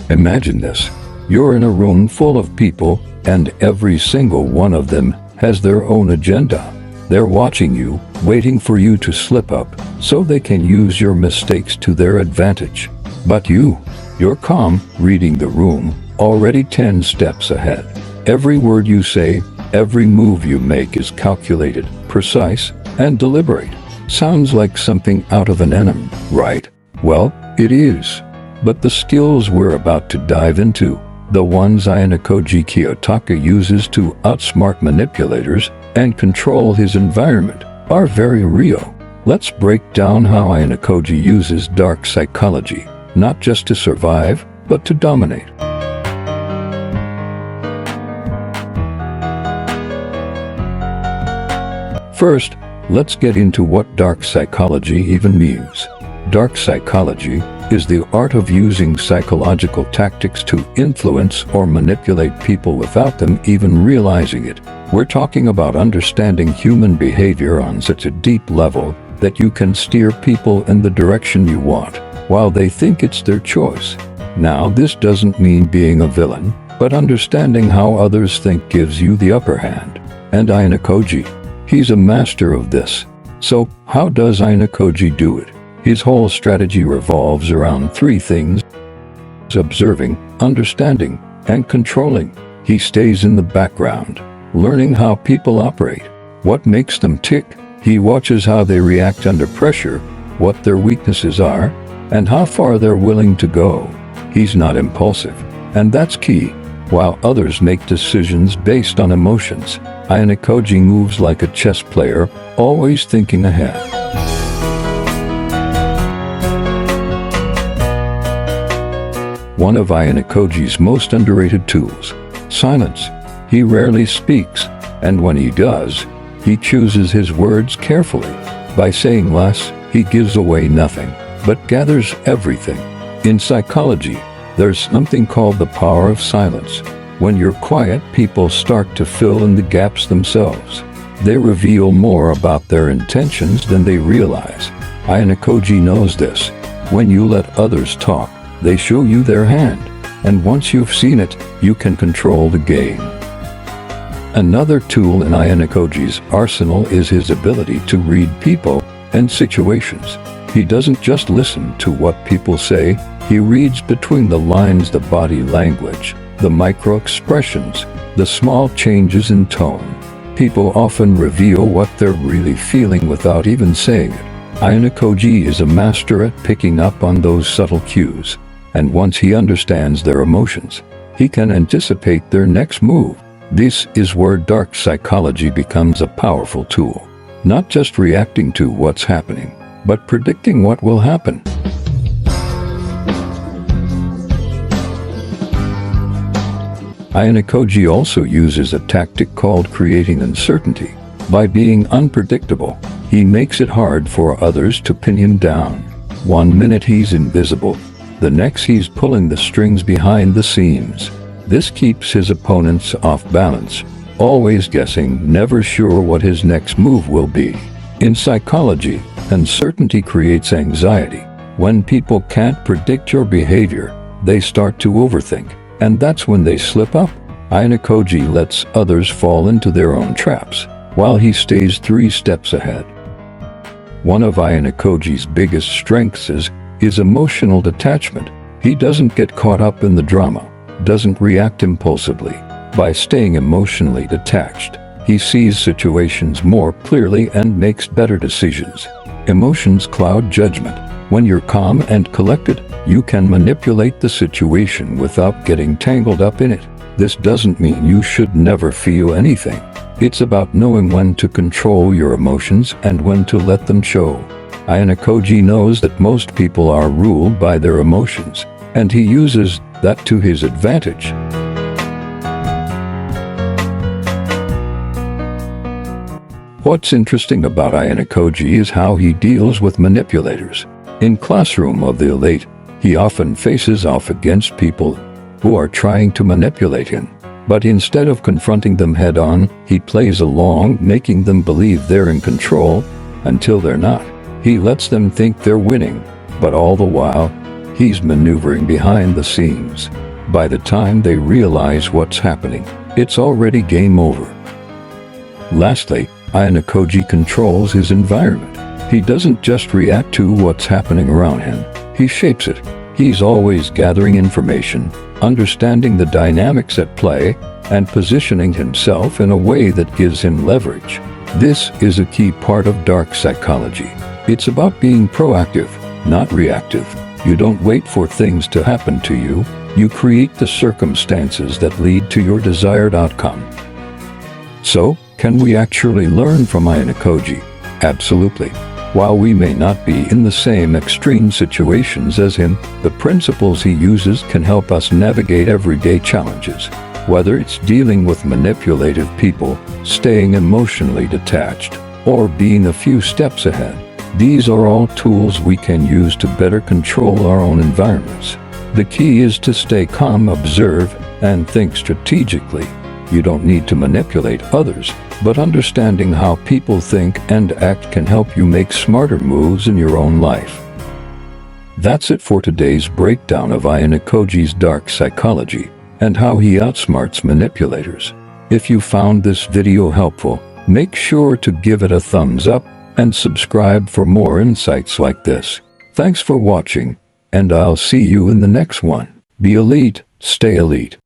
Imagine this. You're in a room full of people, and every single one of them has their own agenda. They're watching you, waiting for you to slip up, so they can use your mistakes to their advantage. But you're calm, reading the room, already 10 steps ahead. Every word you say, every move you make is calculated, precise, and deliberate. Sounds like something out of an anime, right? Well, it is. But the skills we're about to dive into, the ones Ayanokoji Kiyotaka uses to outsmart manipulators and control his environment, are very real. Let's break down how Ayanokoji uses dark psychology, not just to survive, but to dominate. First, let's get into what dark psychology even means. Dark psychology is the art of using psychological tactics to influence or manipulate people without them even realizing it. We're talking about understanding human behavior on such a deep level that you can steer people in the direction you want, while they think it's their choice. Now, this doesn't mean being a villain, but understanding how others think gives you the upper hand. And Ayanokoji, he's a master of this. So, how does Ayanokoji do it? His whole strategy revolves around 3 things: observing, understanding, and controlling. He stays in the background, learning how people operate, what makes them tick. He watches how they react under pressure, what their weaknesses are, and how far they're willing to go. He's not impulsive, and that's key. While others make decisions based on emotions, Ayanokoji moves like a chess player, always thinking ahead. One of Ayanokoji's most underrated tools: silence. He rarely speaks, and when he does, he chooses his words carefully. By saying less, he gives away nothing, but gathers everything. In psychology, there's something called the power of silence. When you're quiet, people start to fill in the gaps themselves. They reveal more about their intentions than they realize. Ayanokoji knows this. When you let others talk, they show you their hand, and once you've seen it, you can control the game. Another tool in Ayanokoji's arsenal is his ability to read people and situations. He doesn't just listen to what people say, he reads between the lines, the body language, the micro-expressions, the small changes in tone. People often reveal what they're really feeling without even saying it. Ayanokoji is a master at picking up on those subtle cues. And once he understands their emotions, he can anticipate their next move. This is where dark psychology becomes a powerful tool. Not just reacting to what's happening, but predicting what will happen. Ayanokoji also uses a tactic called creating uncertainty. By being unpredictable, he makes it hard for others to pin him down. One minute he's invisible, the next he's pulling the strings behind the scenes. This keeps his opponents off balance, always guessing, never sure what his next move will be. In psychology, uncertainty creates anxiety. When people can't predict your behavior, they start to overthink, and that's when they slip up. Ayanokoji lets others fall into their own traps, while he stays 3 steps ahead. One of Ayanokoji's biggest strengths is emotional detachment. He doesn't get caught up in the drama, doesn't react impulsively. By staying emotionally detached, he sees situations more clearly and makes better decisions. Emotions cloud judgment. When you're calm and collected, you can manipulate the situation without getting tangled up in it. This doesn't mean you should never feel anything. It's about knowing when to control your emotions and when to let them show. Ayanokoji knows that most people are ruled by their emotions, and he uses that to his advantage. What's interesting about Ayanokoji is how he deals with manipulators. In Classroom of the Elite, he often faces off against people who are trying to manipulate him. But instead of confronting them head-on, he plays along, making them believe they're in control until they're not. He lets them think they're winning, but all the while, He's maneuvering behind the scenes. By the time they realize what's happening, it's already game over. Lastly, Ayanokoji controls his environment. He doesn't just react to what's happening around him, he shapes it. He's always gathering information, understanding the dynamics at play, and positioning himself in a way that gives him leverage. This is a key part of dark psychology. It's about being proactive, not reactive. You don't wait for things to happen to you, you create the circumstances that lead to your desired outcome. So, can we actually learn from Ayanokoji? Absolutely. While we may not be in the same extreme situations as him, the principles he uses can help us navigate everyday challenges. Whether it's dealing with manipulative people, staying emotionally detached, or being a few steps ahead, these are all tools we can use to better control our own environments. The key is to stay calm, observe, and think strategically. You don't need to manipulate others, but understanding how people think and act can help you make smarter moves in your own life. That's it for today's breakdown of Ayanokoji's dark psychology and how he outsmarts manipulators. If you found this video helpful, make sure to give it a thumbs up and subscribe for more insights like this. Thanks for watching, and I'll see you in the next one. Be elite, stay elite.